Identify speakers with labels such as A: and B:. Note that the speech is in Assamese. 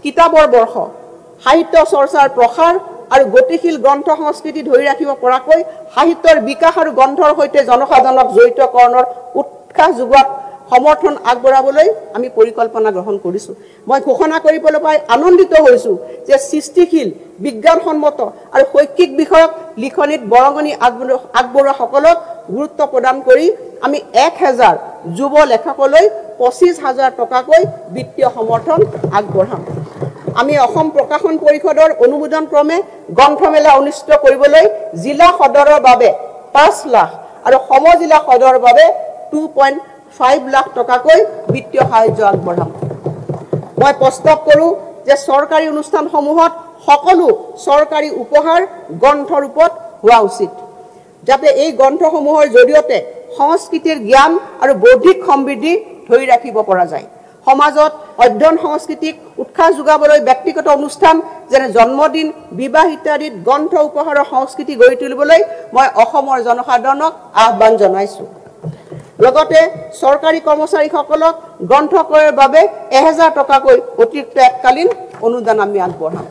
A: কিতাপৰ বৰ্ষ সাহিত্য চৰ্চাৰ প্ৰসাৰ আৰু গতিশীল গ্ৰন্থ সংস্কৃতি ধৰি ৰাখিব পৰাকৈ সাহিত্যৰ বিকাশ আৰু গ্ৰন্থৰ সৈতে জনসাধাৰণক জড়িতকৰণৰ উৎসাহ যোগোৱাত সমৰ্থন আগবঢ়াবলৈ আমি পৰিকল্পনা গ্ৰহণ কৰিছোঁ। মই ঘোষণা কৰিবলৈ পাই আনন্দিত হৈছোঁ যে সৃষ্টিশীল বিজ্ঞানসন্মত আৰু শৈক্ষিক বিষয়ক লিখনিত বৰঙণি আগবঢ়োৱাসকলক গুৰুত্ব প্ৰদান কৰি আমি 1000 যুৱ লেখকলৈ 25,000 টকাকৈ বিত্তীয় সমৰ্থন আগবঢ়াম। আমি অসম প্ৰকাশন পৰিষদৰ অনুমোদন ক্ৰমে গ্ৰন্থমেলা অনুষ্ঠিত কৰিবলৈ জিলা সদৰৰ বাবে 5 লাখ আৰু সমজিলা সদৰৰ বাবে 2.5 লাখ টকাকৈ বিত্তীয় সাহায্য আগবঢ়াম। মই প্ৰস্তাৱ কৰোঁ যে চৰকাৰী অনুষ্ঠানসমূহত সকলো চৰকাৰী উপহাৰ গ্ৰন্থ ৰূপত হোৱা উচিত, যাতে এই গ্ৰন্থসমূহৰ জৰিয়তে সংস্কৃতিৰ জ্ঞান আৰু বৌদ্ধিক সমৃদ্ধি ধৰি ৰাখিব পৰা যায়। সমাজত অধ্যয়ন সংস্কৃতিক উৎসাহ যোগাবলৈ ব্যক্তিগত অনুষ্ঠান যেনে জন্মদিন বিবাহ ইত্যাদিত গ্ৰন্থ উপহাৰৰ সংস্কৃতি গঢ়ি তুলিবলৈ মই অসমৰ জনসাধাৰণক আহ্বান জনাইছোঁ। লগতে চৰকাৰী কৰ্মচাৰীসকলক গ্ৰন্থ ক্ৰয়ৰ বাবে 1000 টকাকৈ অতিৰিক্ত এককালীন অনুদান আমি আগবঢ়াম।